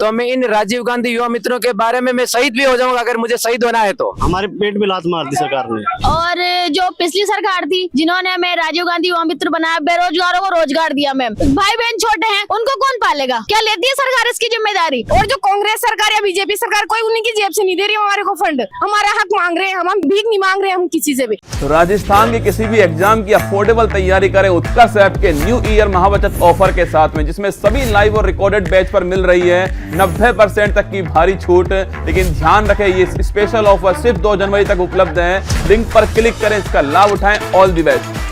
तो मैं इन राजीव गांधी युवा मित्रों के बारे में मैं शहीद भी हो जाऊंगा अगर मुझे शहीद होना है तो। हमारे पेट में लात मार दी सरकार ने। और जो पिछली सरकार थी जिन्होंने हमें राजीव गांधी युवा मित्र बनाया, बेरोजगारों को रोजगार दिया मैम, भाई बहन छोटे हैं उनको कौन पालेगा, क्या लेती है सरकार इसकी जिम्मेदारी? और जो कांग्रेस सरकार या बीजेपी सरकार कोई उन्हीं की जेब से नहीं दे रही हमारे को फंड, हमारा हक मांग रहे हैं, हम भीख नहीं मांग रहे हम किसी से भी। तो राजस्थान के किसी भी एग्जाम की अफोर्डेबल तैयारी करें उत्कर्ष ऐप के न्यू ईयर महाबचत ऑफर के साथ में, जिसमें सभी लाइव और रिकॉर्डेड बैच पर मिल रही है 90% तक की भारी छूट। लेकिन ध्यान रखें ये स्पेशल ऑफर सिर्फ 2 जनवरी तक उपलब्ध है। लिंक पर क्लिक करें, इसका लाभ उठाएं। All the best.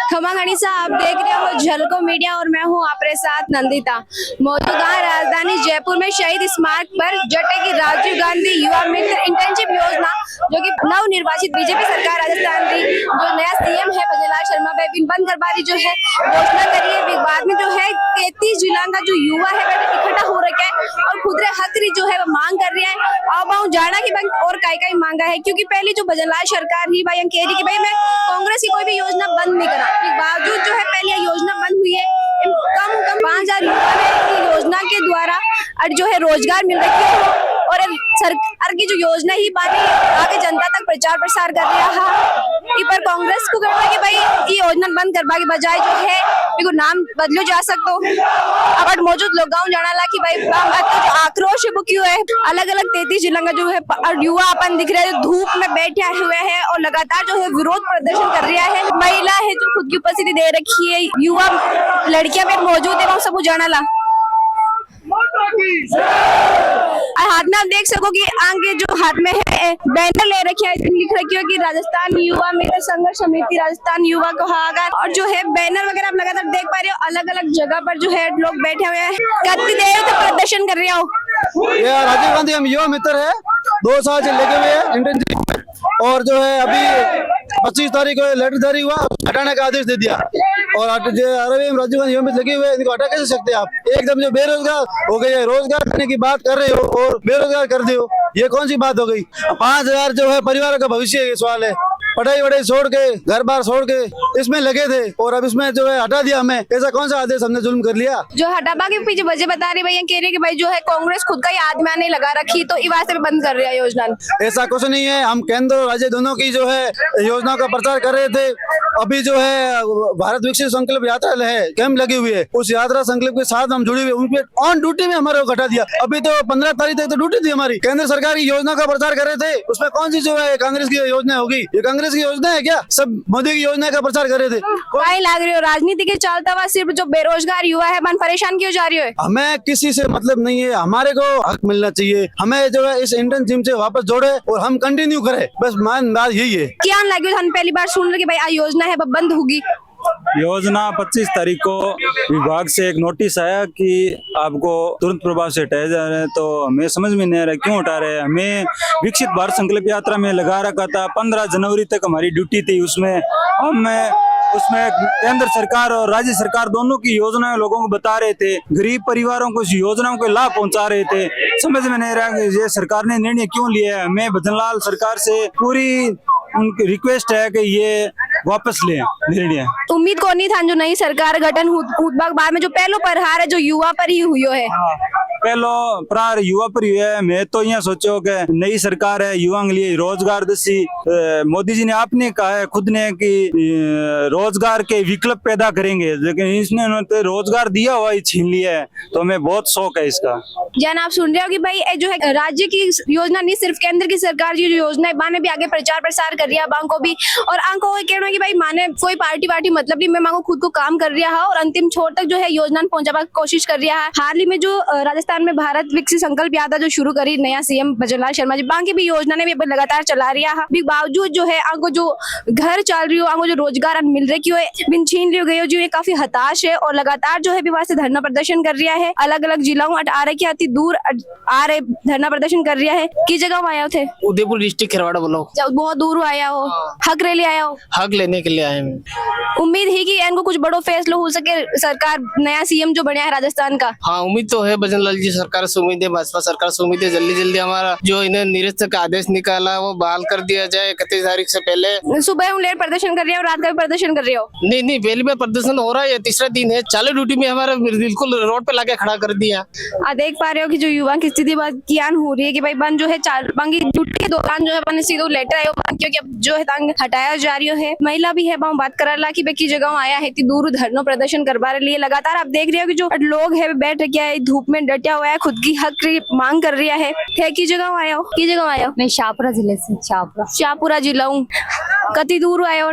खमा गणिसा, आप देख रहे हो झलको मीडिया और मैं हूं आपके साथ नंदिता। मौजूदा राजधानी जयपुर में शहीद स्मारक पर जटेगी राजीव गांधी युवा मित्र इंटर्नशिप योजना, जो कि नव निर्वाचित बीजेपी सरकार राजस्थान की जो नया सीएम है भजनलाल शर्मा बंद करवारी जो है घोषणा करी है। बाद में जो है 33 जिला का जो युवा है इकट्ठा हो रखा है और खुदरे हक जो है वो मांग कर रहा है। अब जाना की बैंक और कई मांगा है, क्योंकि पहले जो भजनलाल सरकार ही भाई कह रही कि भाई मैं कांग्रेस की कोई भी योजना बंद नहीं करा, बावजूद जो है पहले योजना बंद हुई है। कम 5000 युवा ने योजना के द्वारा जो है रोजगार मिल रही है और सरकार की जो योजना ही बानी आगे जनता तक प्रचार प्रसार कर रहा है। पर कांग्रेस को कहना है कि भाई ये योजना बंद करवा के बजाय जो है देखो नाम बदलो जा सकते अब मौजूद लोग गाँव जाना ला कि भाई जो आक्रोश है वो क्यों है। अलग अलग 33 जिला का जो है युवा अपन दिख रहा है धूप में बैठे हुए हैं और लगातार जो है विरोध प्रदर्शन कर रहा है। महिला है जो खुद की उपस्थिति दे रखी है, युवा लड़कियां भी मौजूद है, सब जाना ला। हाथ में आप देख सको कि आगे जो हाथ में है बैनर ले रखी है, लिख रखी है कि राजस्थान युवा मित्र संघर्ष समिति राजस्थान युवा को हागा। और जो है बैनर वगैरह आप लगातार देख पा रहे हो, अलग अलग जगह पर जो है लोग बैठे हुए हैं, कितनी देर तक प्रदर्शन कर रहे हो। ये राजीव गांधी हम युवा मित्र है, 2 साल से लगे हुए हैं इंटर्नशिप और जो है अभी 25 तारीख को लेटर जारी हुआ, हटाने का आदेश दे दिया। और राजीव गांधी युवा मित्र लगे हुए इनको हटा कैसे सकते हैं आप? एकदम जो बेरोजगार हो गए, रोजगार करने की बात कर रहे हो और बेरोजगार कर दे हो, ये कौन सी बात हो गई? 5000 जो है परिवारों का भविष्य ये सवाल है। पढ़ाई वढ़ाई छोड़ के घर बार छोड़ के इसमें लगे थे और अब इसमें जो है हटा दिया हमें। ऐसा कौन सा आदेश हमने जुल्म कर लिया? जो हटाबा के पीछे वजह बता रही भैया, कह रहे कि भाई जो है कांग्रेस खुद का ही आदमी नहीं लगा रखी तो इस वास्ते बंद कर रही है योजना। ऐसा कुछ नहीं है, हम केंद्र और राज्य दोनों की जो है योजना का प्रचार कर रहे थे। अभी जो है भारत विकसित संकल्प यात्रा है, कैंप लगी हुई है, उस यात्रा संकल्प के साथ हम जुड़े हुए, उनके ऑन ड्यूटी में हमारे को हटा दिया। अभी तो 15 तारीख तक तो ड्यूटी थी हमारी। केंद्र सरकार की योजना का प्रचार कर रहे थे, उसमें कौन सी जो है कांग्रेस की योजना होगी? ये कांग्रेस की योजना है क्या? सब मोदी की योजना का प्रचार कर रहे थे। कहीं लाग रही हो राजनीति के चलता हुआ सिर्फ जो बेरोजगार युवा है मन परेशान क्यों जा रही हो? हमें किसी से मतलब नहीं है, हमारे को हक मिलना चाहिए। हमें जो है इस इंटर्नशिप से वापस जोड़े और हम कंटिन्यू करें, बस मान बात यही है। क्या लगे हम पहली बार सुन रहे कि भाई योजना है बंद होगी? योजना 25 तारीख को विभाग से एक नोटिस आया कि आपको तुरंत प्रभाव से हटाया जा रहा है, तो हमें समझ में नहीं आ रहा क्यों हटा रहे हैं। हमें विकसित भारत संकल्प यात्रा में लगा रखा था, 15 जनवरी तक हमारी ड्यूटी थी उसमें केंद्र सरकार और राज्य सरकार दोनों की योजनाएं लोगों को बता रहे थे, गरीब परिवारों को इस योजनाओं के लाभ पहुंचा रहे थे। समझ में नहीं रहा कि ये सरकार ने निर्णय क्यों लिया है। हमें भजनलाल सरकार से पूरी उनकी रिक्वेस्ट है कि ये वापस ले निर्णय। उम्मीद को नहीं था जो नई सरकार गठन बाद में जो पहलो प्रहार है जो युवा पर ही हुई है। पहलो प्रहार युवा पर हुआ है। मैं तो यहाँ सोचो कि नई सरकार है, युवा के लिए रोजगार दसी। मोदी जी ने आपने कहा है खुद ने कि रोजगार के विकल्प पैदा करेंगे, लेकिन इसने तो रोजगार दिया हुआ ही छीन लिया है, तो हमें बहुत शौक है इसका। जन आप सुन रहे हो कि भाई जो है राज्य की योजना नहीं सिर्फ केंद्र की सरकार की जो योजना है माने भी आगे प्रचार प्रसार कर रही है बांको भी, और आंको कहना है कि भाई माने कोई पार्टी वार्टी मतलब नहीं, मैं मांगो खुद को काम कर रहा है और अंतिम छोर तक जो है योजना पहुंचाने की कोशिश कर रहा है। हाल ही में जो राजस्थान में भारत विकसित संकल्प यात्रा जो शुरू करी नया सीएम भजनलाल शर्मा जी, बाकी भी योजना ने भी लगातार चला रहा है। बावजूद जो है आंको जो घर चल रही हो, आंको जो रोजगार मिल रही हो बिन छीन लियो गई हो, जो ये काफी हताश है और लगातार जो है विवाद से धरना प्रदर्शन कर रहा है। अलग अलग जिलों आ रहे अति दूर आ रहे धरना प्रदर्शन कर रहा है। किस जगह में आया थे? उदयपुर डिस्ट्रिक्ट खरवाड़ा बोलो। बहुत दूर आया हो, हक ले आया हो? हक लेने के लिए आए हैं। उम्मीद ही कि इनको कुछ बड़ो फैसलो हो सके, सरकार नया सीएम जो बना है राजस्थान का। हाँ, उम्मीद तो है बजरंग लाल जी सरकार से उम्मीद है, भाजपा सरकार से उम्मीद है जल्दी जल्दी हमारा जो इन्हें निरस्त का आदेश निकाला वो बहाल कर दिया जाए 31 तारीख से पहले। सुबह हम लेट प्रदर्शन कर रहे हैं और रात का भी प्रदर्शन कर रहे हो? नहीं, पहली बार प्रदर्शन हो रहा है, तीसरा दिन है। चालू ड्यूटी में हमारा बिल्कुल रोड पे लाके खड़ा कर दिया। आप देख पा रहे हो कि जो युवा की स्थिति ज्ञान हो रही है कि भाई बंद जो है बाकी ड्यूटी के दौरान जो है बंद सीधो लेटर आयो क्योंकि अब जो है तंग हटाया जा रही है। महिला भी है बात कर रहा कि की जगह आया है इतनी दूर धरनो प्रदर्शन करवा रही है। लगातार आप देख रहे हो कि जो लोग है बैठ गया है धूप में डटा हुआ है, खुद की हक की मांग कर रहा है। की जगह आया हो? की जगह आया हो? मैं शाहपुरा जिले से। शाहपुरा जिला हूँ। कति दूर आया हो?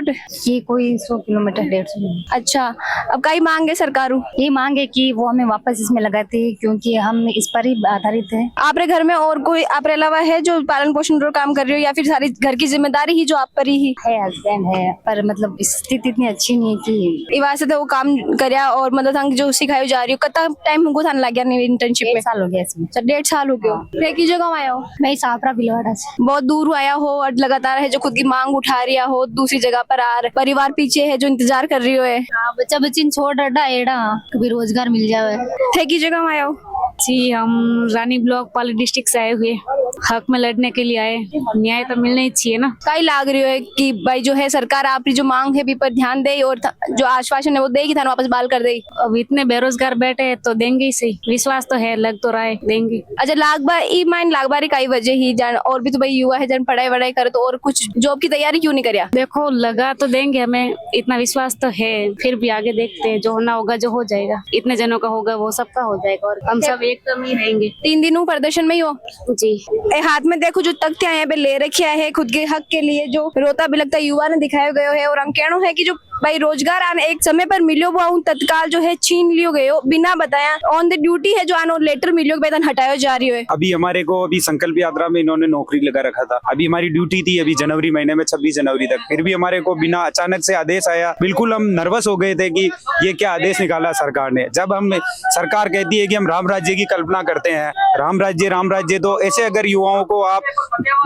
ये कोई 100 किलोमीटर 150 किलोमीटर। अच्छा, अब कई मांग है सरकार? ये मांग है कि वो हमें वापस इसमें लगाते हैं क्योंकि हम इस पर ही आधारित है। आपके घर में और कोई आपके अलावा है जो पालन पोषण पर काम कर रही हो या फिर सारी घर की जिम्मेदारी ही जो आप पर ही है? हस्बैंड है पर मतलब स्थिति इतनी अच्छी नहीं है कि वास्ते तो वो काम करया और मतलब जो सिखाई जा रही हो। कितना टाइम हमको थाने लग गया इंटर्नशिप में? 1 साल हो गया इसमें। 1.5 साल हो गया। की जगह आया हो? मैं शाहपुरा भीलवाड़ा से। बहुत दूर आया हो और लगातार है जो खुद की मांग उठा रहा हो, दूसरी जगह पर आ रहे, परिवार पीछे है जो इंतजार कर रही हो है। बच्चा बच्ची छोड़ रहा एड़ा कभी रोजगार मिल जाए। की जगह आया हो? जी, हम रानी ब्लॉक पाली डिस्ट्रिक्ट से आए हुए हक में लड़ने के लिए आए। न्याय तो मिलना ही चाहिए ना। कई लाग रही है कि भाई जो है सरकार आपकी जो मांग है भी पर ध्यान दे और जो आश्वासन है वो देगी थाने वापस बहाल कर देगी। अब इतने बेरोजगार बैठे हैं तो देंगे ही सही, विश्वास तो है, लग तो रहा है देंगे। अच्छा, लागबारी कई वजह ही जान और भी तो भाई युवा है जन पढ़ाई वढ़ाई करे तो और कुछ जॉब की तैयारी क्यों नहीं करिया? देखो लगा तो देंगे, हमें इतना विश्वास तो है, फिर भी आगे देखते हैं, जो होना होगा जो हो जाएगा। इतने जनों का होगा वो सबका हो जाएगा और हम सब एकदम ही रहेंगे। 3 दिनों प्रदर्शन में ही हो? जी। हाथ में देखो जो तख्तियां यहाँ पे ले रखी है खुद के हक के लिए जो रोता बिलखता युवा ने दिखाया गया है और हम कहना है कि जो भाई रोजगार आने एक समय पर मिलो वो तत्काल जो है छीन लियो गयो बिना बताया। ऑन द ड्यूटी है जो आनो लेटर मिलियो वेतन हटाया जा रही है। अभी हमारे को अभी संकल्प यात्रा में इन्होंने नौकरी लगा रखा था। अभी हमारी ड्यूटी थी अभी जनवरी महीने में 26 जनवरी तक, फिर भी हमारे को बिना अचानक से आदेश आया। बिल्कुल हम नर्वस हो गए थे कि ये क्या आदेश निकाला सरकार ने। जब हम सरकार कहती है कि हम राम राज्य की कल्पना करते हैं, राम राज्य, तो ऐसे अगर युवाओं को आप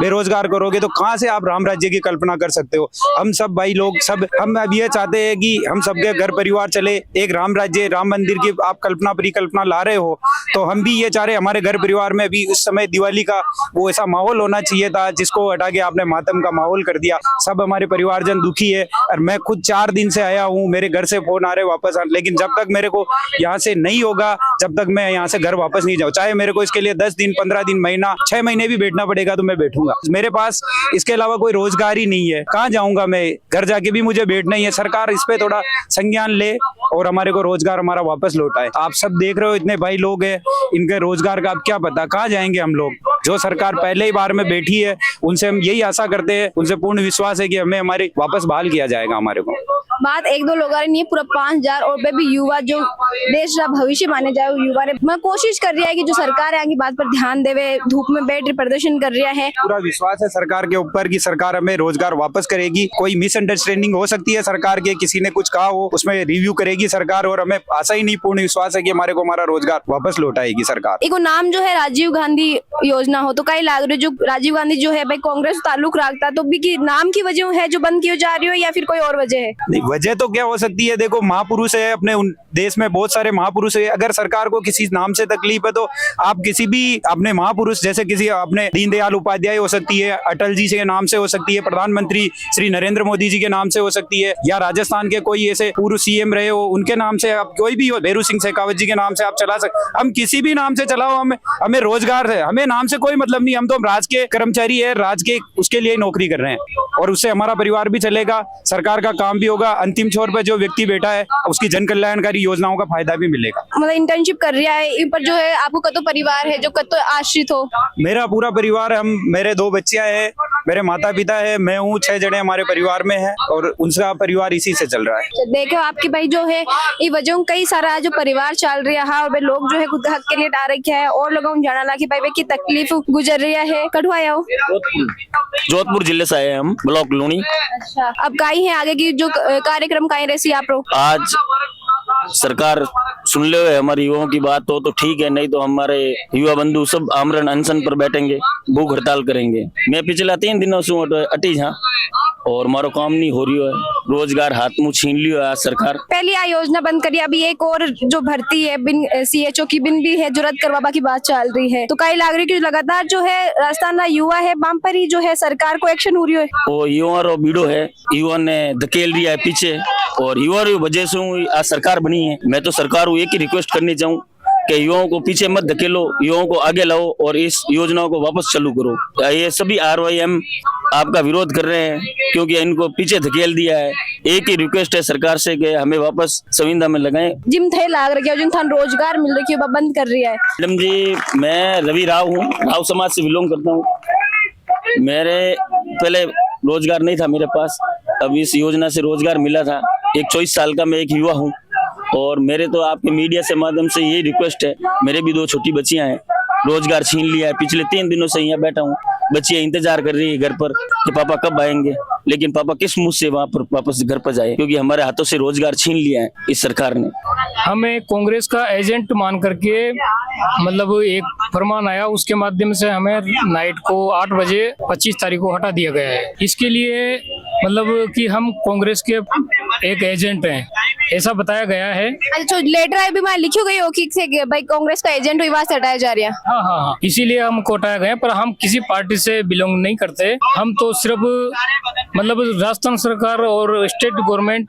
बेरोजगार करोगे तो कहाँ से आप राम राज्य की कल्पना कर सकते हो? हम सब भाई लोग सब हम अब ये चाहते हैं कि हम सबके घर परिवार चले, एक राम राज्य राम मंदिर की आप कल्पना परिकल्पना ला रहे हो तो हम भी ये चाह रहे हमारे घर परिवार में भी उस समय दिवाली का वो ऐसा माहौल होना चाहिए था जिसको हटा के आपने मातम का माहौल कर दिया। सब हमारे परिवारजन दुखी है और मैं खुद 4 दिन से आया हूँ, मेरे घर से फोन आ रहे वापस लेकिन जब तक मेरे को यहाँ से नहीं होगा जब तक मैं यहाँ से घर वापस नहीं जाऊँ, चाहे मेरे को इसके लिए 10 दिन 15 दिन महीना 6 महीने भी बैठना पड़ेगा तो मैं बैठूंगा। मेरे पास इसके अलावा कोई रोजगार ही नहीं है, कहाँ जाऊंगा मैं? घर जाके भी मुझे बैठना ही है। सरकार इस पे थोड़ा संज्ञान ले और हमारे को रोजगार हमारा वापस लौटाए। आप सब देख रहे हो इतने भाई लोग हैं, इनके रोजगार का अब क्या पता, कहाँ जाएंगे हम लोग? जो सरकार पहले ही बार में बैठी है उनसे हम यही आशा करते हैं, उनसे पूर्ण विश्वास है कि हमें हमारी वापस बहाल किया जाएगा। हमारे को बात 1-2 लोगों नहीं है, पूरा 5000 और भी युवा जो देश का भविष्य माने जाए युवा ने मैं कोशिश कर रहा है कि जो सरकार है आगे बात पर ध्यान देवे, धूप में बैठ प्रदर्शन कर रहा है। पूरा विश्वास है सरकार के ऊपर कि सरकार हमें रोजगार वापस करेगी। कोई मिसअंडरस्टैंडिंग हो सकती है सरकार के, किसी ने कुछ कहा हो उसमें रिव्यू करेगी सरकार और हमें आशा ही नहीं पूर्ण विश्वास है कि हमारे को हमारा रोजगार वापस लौटाएगी सरकार। एक नाम जो है राजीव गांधी योजना हो तो कई लाग रहे जो राजीव गांधी जो है भाई कांग्रेस ताल्लुक रखता तो भी की नाम की वजह है जो बंद की जा रही हो या फिर कोई और वजह है? नहीं, वजह तो क्या हो सकती है, देखो महापुरुष है अपने देश में, बहुत सारे महापुरुष है। अगर सरकार को किसी नाम से तकलीफ है तो आप किसी भी अपने महापुरुष जैसे किसी अपने दीनदयाल उपाध्याय हो सकती है, अटल जी के नाम से हो सकती है, प्रधानमंत्री श्री नरेंद्र मोदी जी के नाम से हो सकती है, या राजस्थान के कोई ऐसे पूर्व सीएम रहे हो उनके नाम से, आप कोई भी हो, भैरू सिंह शेखावत जी के नाम से आप चला सकते। हम किसी भी नाम से चलाओ, हमें रोजगार है, हमें नाम से कोई मतलब नहीं। हम तो राज के कर्मचारी है, राज के उसके लिए नौकरी कर रहे हैं और उससे हमारा परिवार भी चलेगा, सरकार का काम भी होगा, अंतिम छोर पर जो व्यक्ति बैठा है उसकी जन कल्याणकारी योजनाओं का फायदा भी मिलेगा। मतलब इंटर्नशिप कर रहा है इन पर जो है आपको कतो परिवार है जो कतो आश्रित हो? मेरा पूरा परिवार, हम मेरे 2 बच्चियां हैं, मेरे माता पिता है, मैं हूँ, 6 जने हमारे परिवार में है और उनका परिवार इसी से चल रहा है। देखो आपकी भाई जो है ये वजह कई सारा जो परिवार चल रहा है और लोग जो है खुद हक के लिए आ रखे है और लोगों को जाना ला कि भाई की तकलीफ गुजर रही है। कठुआ आओ? जोधपुर जिले से आए हम, ब्लॉक लूनी। अच्छा, अब काई है आगे की जो कार्यक्रम काई रही आप लोग? आज सरकार सुन ले हमारे युवाओं की बात हो तो ठीक है, नहीं तो हमारे युवा बंधु सब आमरण अनशन पर बैठेंगे, भूख हड़ताल करेंगे। मैं पिछला 3 दिनों से अटी हाँ और मारो काम नहीं हो रही है, रोजगार हाथ मुंह छीन लियो है आज सरकार। पहले आ योजना बंद करी, अभी एक और जो भर्ती है बिन CHO की बिन भी है जो रद्द करवाबा की बात चल रही है। तो कई लाग रही है कि लगातार जो है राजस्थान का युवा है वहाँ पर ही जो है सरकार को एक्शन हो रही है। वो युवा रो बीड़ो है, युवा ने धकेल दिया है पीछे और युवा की वजह से आज सरकार बनी है। मैं तो सरकार को एक ही रिक्वेस्ट करनी चाहूँ कि युवाओं को पीछे मत धकेलो, युवाओं को आगे लाओ और इस योजनाओं को वापस चालू करो। ये सभी RYM आपका विरोध कर रहे हैं क्योंकि इनको पीछे धकेल दिया है। एक ही रिक्वेस्ट है सरकार से कि हमें वापस संविदा में लगाएं। जिम थे लाग रही है, जिन थान रोजगार मिल रही है वो बंद कर रही है। मैडम जी, मैं रवि राव हूँ, राव समाज से बिलोंग करता हूँ। मेरे पहले रोजगार नहीं था मेरे पास, अब इस योजना से रोजगार मिला था। एक 24 साल का मैं एक युवा हूँ और मेरे तो आपके मीडिया से माध्यम से यही रिक्वेस्ट है, मेरे भी 2 छोटी बच्चियां हैं, रोजगार छीन लिया है। पिछले 3 दिनों से यहाँ बैठा हूँ, बच्चियां इंतजार कर रही है घर पर कि पापा कब आएंगे, लेकिन पापा किस मुंह से वहाँ पर वापस घर पर जाए क्योंकि हमारे हाथों से रोजगार छीन लिया है इस सरकार ने। हमें कांग्रेस का एजेंट मान करके मतलब एक फरमान आया, उसके माध्यम से हमें नाइट को 8 बजे 25 तारीख को हटा दिया गया है। इसके लिए मतलब कि हम कांग्रेस के एक एजेंट हैं ऐसा बताया गया है। अच्छा, लेटर आई भी मैं लिखी गई हो कि भाई कांग्रेस का एजेंट हुई वहाँ से हटाया जा रहा है। हाँ, इसीलिए हमको हटाया गया, पर हम किसी पार्टी से बिलोंग नहीं करते। हम तो सिर्फ मतलब राजस्थान सरकार और स्टेट गवर्नमेंट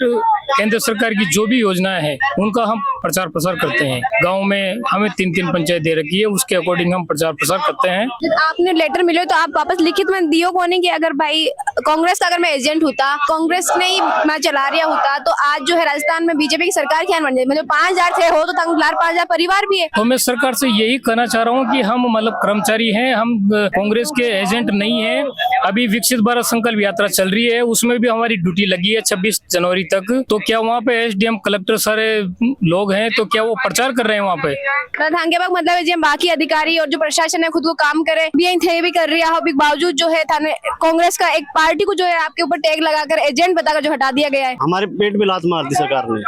केंद्र सरकार की जो भी योजनाएं हैं उनका हम प्रचार प्रसार करते हैं। गांव में हमें 3 पंचायत दे रखी है, उसके अकॉर्डिंग हम प्रचार प्रसार करते हैं। जब आपने लेटर मिले तो आप वापस लिखित में दियो कोने कि अगर भाई कांग्रेस का अगर मैं एजेंट होता, कांग्रेस नहीं मैं चला रहा होता तो आज जो है राजस्थान में बीजेपी की सरकार क्या बन जाए। मतलब 5000 थे हो तो 5000 परिवार भी है। तो मैं सरकार से यही कहना चाह रहा हूँ कि हम मतलब कर्मचारी हैं, हम कांग्रेस के एजेंट नहीं है। अभी विकसित भारत संकल्प यात्रा चल रही है, उसमें भी हमारी ड्यूटी लगी है 26 जनवरी तक। तो क्या वहाँ पे SDM कलेक्टर सारे लोग हैं तो क्या वो प्रचार कर रहे हैं वहाँ पे? मतलब जो बाकी अधिकारी और जो प्रशासन है खुद को काम करे भी कर रही है, बावजूद जो है थाने कांग्रेस का एक पार्टी को जो है आपके ऊपर टैग लगाकर एजेंट बताकर जो हटा दिया गया है। हमारे पेट में लात मार दी सरकार ने,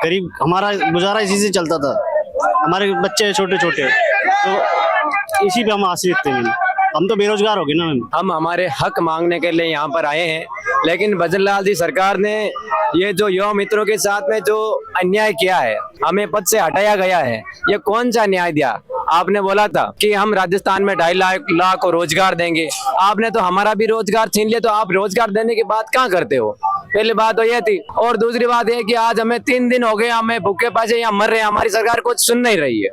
करीब हमारा गुजारा इसी से चलता था। हमारे बच्चे छोटे छोटे तो इसी पे हम आश्रित थे। हम तो बेरोजगार हो गए ना। हम हमारे हक मांगने के लिए यहाँ पर आए हैं, लेकिन भजनलाल जी सरकार ने ये जो युवा मित्रों के साथ में जो अन्याय किया है, हमें पद से हटाया गया है, ये कौन सा न्याय दिया? आपने बोला था कि हम राजस्थान में 2.5 लाख को रोजगार देंगे, आपने तो हमारा भी रोजगार छीन लिया। तो आप रोजगार देने की बात कहाँ करते हो? पहली बात तो ये थी। और दूसरी बात है कि आज हमें 3 दिन हो गए, हमें भूखे प्यासे यहाँ मर रहे हैं, हमारी सरकार कुछ सुन नहीं रही है।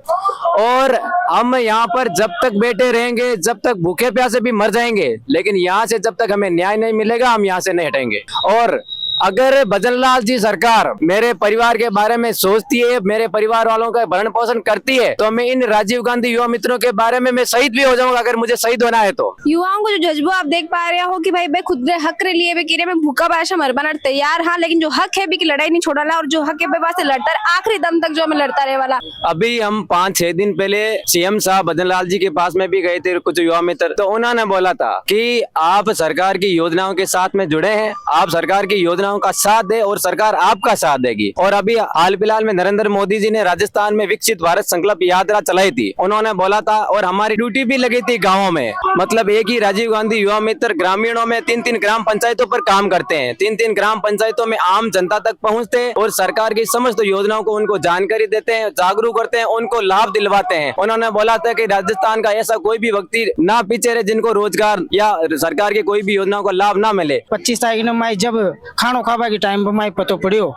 और हम यहाँ पर जब तक बैठे रहेंगे, जब तक भूखे प्यासे भी मर जाएंगे, लेकिन यहाँ से जब तक हमें न्याय नहीं मिलेगा हम यहाँ से नहीं हटेंगे। और अगर भजनलाल जी सरकार मेरे परिवार के बारे में सोचती है, मेरे परिवार वालों का भरण पोषण करती है, तो मैं इन राजीव गांधी युवा मित्रों के बारे में मैं शहीद भी हो जाऊंगा अगर मुझे शहीद होना है तो। युवाओं को जो जज्बा आप देख पा रहे हो कि भाई खुद हक के लिए भी भूखा प्यासा मर बना तैयार, हाँ, लेकिन जो हक है भी की लड़ाई नहीं छोड़ना और जो हक है वास्ते लड़ता है आखिरी दम तक जो हमें लड़ता रहे वाला। अभी हम 5-6 दिन पहले CM साहब भजनलाल जी के पास में भी गए थे कुछ युवा मित्र, तो उन्होंने बोला था कि आप सरकार की योजनाओं के साथ में जुड़े हैं, आप सरकार की योजनाओं का साथ दे और सरकार आपका साथ देगी। और अभी हाल फिलहाल में नरेंद्र मोदी जी ने राजस्थान में विकसित भारत संकल्प यात्रा चलाई थी, उन्होंने बोला था और हमारी ड्यूटी भी लगी थी गाँवों में। मतलब एक ही राजीव गांधी युवा मित्र ग्रामीणों में 3-3 ग्राम पंचायतों पर काम करते हैं, 3-3 ग्राम पंचायतों में आम जनता तक पहुंचते हैं और सरकार की समस्त योजनाओं को उनको जानकारी देते हैं, जागरूक करते हैं, उनको लाभ दिलवाते हैं। उन्होंने बोला था कि राजस्थान का ऐसा कोई भी व्यक्ति ना पीछे रहे जिनको रोजगार या सरकार की कोई भी योजनाओं का लाभ ना मिले। 25 तारीख में जब खानो खाबा की टाइम पर मैं पतो पड़ियो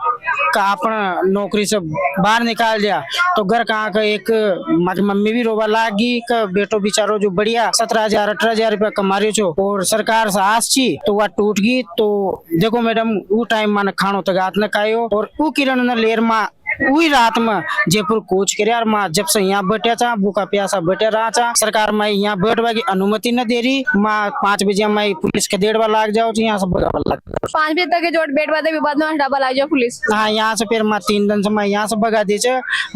का अपना नौकरी से बाहर निकाल दिया तो घर कहाँ का एक मम्मी भी रोवा लागी का बेटो बेचारो जो बढ़िया 17,000-18,000 रुपया कमा रहे छो और सरकार से आस छी तो वह टूट गई। तो देखो मैडम वो टाइम माने खानो तगात न खायो और वो किरण न लेर मा वही रात में जयपुर कूच कर यार माँ जब से यहाँ बैठा था भूखा प्यासा बैठा रहा था, सरकार मैं यहाँ बैठवा की अनुमति न दे रही। माँ 5 बजे मैं पुलिस के 1:30 लाग जाओ तो यहाँ से भगावा लग 5 बजे तक जो बैठवा दे बाद में हटावा लाग जाओ पुलिस। हाँ, यहाँ से फिर मैं 3 दिन से मैं यहाँ से भगा दे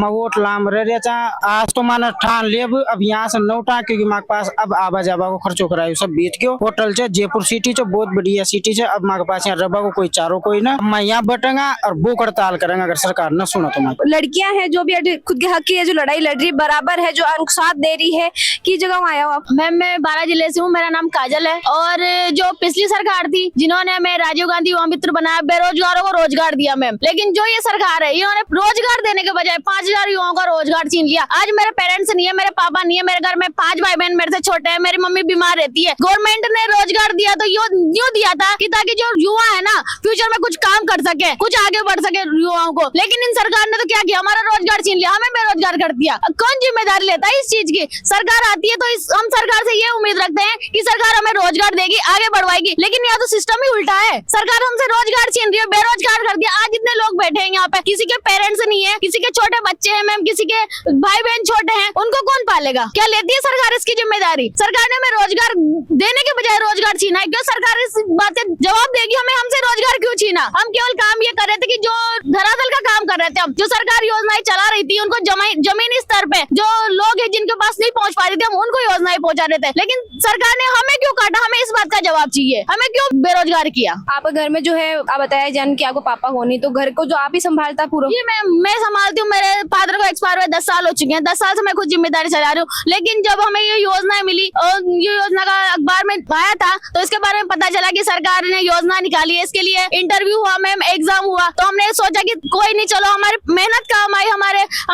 मैं वोट लाम रह था। आज तो मैंने ठान लिया अब यहाँ से न उठा क्योंकि मारे पास अब आवा जावा को खर्चो करायो सब बीत गयो। होटल से जयपुर सिटी से बहुत बढ़िया सिटी से अब मारे पास यहाँ रबा को कोई चारो कोई ना। मैं यहाँ बैठेगा और भूख हड़ताल करेंगे अगर सरकार न सुनो। तो मैं लड़कियां हैं जो भी खुद के हक की है, जो लड़ाई लड़ रही बराबर है, जो अंक साथ दे रही है। की जगह आया हो आप? मैम मैं 12 जिले से हूँ, मेरा नाम काजल है। और जो पिछली सरकार थी जिन्होंने हमें राजीव गांधी युवा मित्र बनाया, बेरोजगारों को रोजगार दिया मैम, लेकिन जो ये सरकार है इन्होंने रोजगार देने के बजाय 5000 युवाओं का रोजगार छीन लिया। आज मेरे पेरेंट्स नहीं है, मेरे पापा नहीं है, मेरे घर में 5 भाई बहन मेरे से छोटे हैं, मेरी मम्मी बीमार रहती है। गवर्नमेंट ने रोजगार दिया तो यूँ दिया था कि ताकि जो युवा है ना फ्यूचर में कुछ काम कर सके, कुछ आगे बढ़ सके युवाओं को, लेकिन इन सरकार ने तो क्या किया, हमारा रोजगार छीन लिया, हमें बेरोजगार कर दिया। कौन जिम्मेदारी लेता है इस चीज की? सरकार आती है तो हम सरकार से ये उम्मीद रखते हैं कि सरकार हमें रोजगार देगी, आगे बढ़वाएगी, लेकिन यहाँ तो सिस्टम ही उल्टा है। सरकार हमसे रोजगार छीन रही है, बेरोजगार कर दिया। आज इतने लोग बैठे हैं यहाँ पे, किसी के पेरेंट्स नहीं है, किसी के छोटे बच्चे हैं मैम, किसी के भाई बहन छोटे हैं, उनको कौन पालेगा? क्या लेती है सरकार इसकी जिम्मेदारी? सरकार ने हमें रोजगार देने के बजाय रोजगार छीना है। क्यों सरकार इस बात का जवाब देगी? हमें हमसे रोजगार क्यों छीना? हम केवल काम ये कर रहे थे कि जो धरातल का काम कर रहे थे, हम जो सरकार योजनाएं चला रही थी उनको जमीनी स्तर पे जो लोग हैं जिनके पास नहीं पहुंच पा रही थी, हम उनको योजनाएं पहुंचा रहे थे, लेकिन सरकार ने हमें क्यों काटा? हमें इस बात का जवाब चाहिए, हमें क्यों बेरोजगार किया? आपके घर में जो है आप बताया जान कि आपको पापा हो नहीं, तो घर को जो आप ही संभालता पूरा? जी मैं संभालती हूँ। मेरे फादर को एक्सपायर हुए 10 साल हो चुके हैं, 10 साल से मैं खुद जिम्मेदारी चला रही हूँ। लेकिन जब हमें ये योजनाएं मिली और ये योजना का अखबार में आया था तो इसके बारे में पता चला कि सरकार ने योजना निकाली है, इसके लिए इंटरव्यू हुआ मैम, एग्जाम हुआ, तो हमने सोचा कि कोई नहीं, चलो हमारी मेहनत काम आई,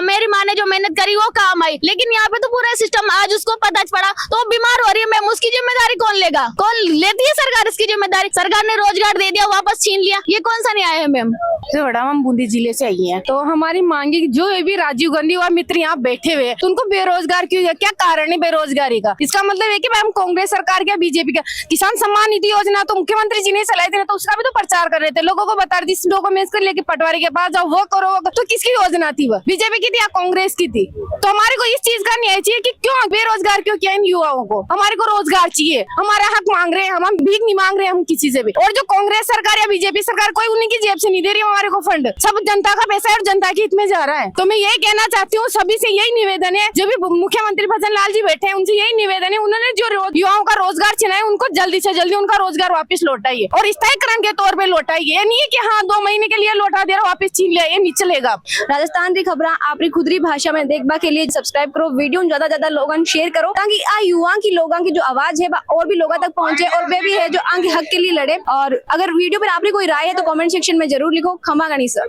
मेरी माँ ने जो मेहनत करी वो काम आई। लेकिन यहाँ पे तो पूरा सिस्टम आज उसको पता पड़ा तो वो बीमार हो रही है मैम, उसकी जिम्मेदारी कौन लेगा? कौन लेती है सरकार इसकी जिम्मेदारी? सरकार ने रोजगार दे दिया, वापस छीन लिया, ये कौन सा न्याय है मैम? हम बूंदी जिले से आई हैं, तो हमारी मांगी जो भी राजीव गांधी युवा मित्र यहाँ बैठे हुए हैं तो उनको बेरोजगार क्यों है? क्या कारण है बेरोजगारी का? इसका मतलब है कि मैम कांग्रेस सरकार क्या बीजेपी का? किसान सम्मान निधि योजना तो मुख्यमंत्री जी ने चलाई थी ना, तो उसका भी तो प्रचार कर रहे थे, लोगों को बता रहे थे डॉक्यूमेंट्स को लेके पटवारी के पास जाओ, वो करो, तो किसकी योजना थी? वह बीजेपी की थी या कांग्रेस की थी? तो हमारे को इस चीज का न्याय चाहिए कि क्यों बेरोजगार क्यों किया इन युवाओं को? हमारे को रोजगार चाहिए, हमारा हक मांग रहे हैं, हम भीख नहीं मांग रहे हैं हम किसी से भी। और जो कांग्रेस सरकार या बीजेपी सरकार कोई उन्हीं की जेब से नहीं दे रही हमारे को फंड, सब जनता का पैसा है और जनता के हित में जा रहा है। तो मैं यही कहना चाहती हूँ, सभी से यही निवेदन है, जो भी मुख्यमंत्री भजन लाल जी बैठे हैं उनसे यही निवेदन है, उन्होंने जो युवाओं का रोजगार छीना है उनको जल्दी से जल्दी उनका रोजगार वापस लौटाइए और स्थायीकरण के तौर पे लौटाइए। ये नहीं है कि हाँ 2 महीने के लिए लौटा दे रहा वापस छीन लिया, ये नहीं चलेगा। राजस्थान की खबर अपनी खुदरी भाषा में देखबा के लिए सब्सक्राइब करो, वीडियो ज्यादा लोगों शेयर करो, ताकि युवा की लोगों की जो आवाज है और भी लोगों तक पहुंचे और वे भी है जो आगे हक के लिए लड़े। और अगर वीडियो पर आपकी कोई राय है तो कमेंट सेक्शन में जरूर लिखो। खमा गणिसा।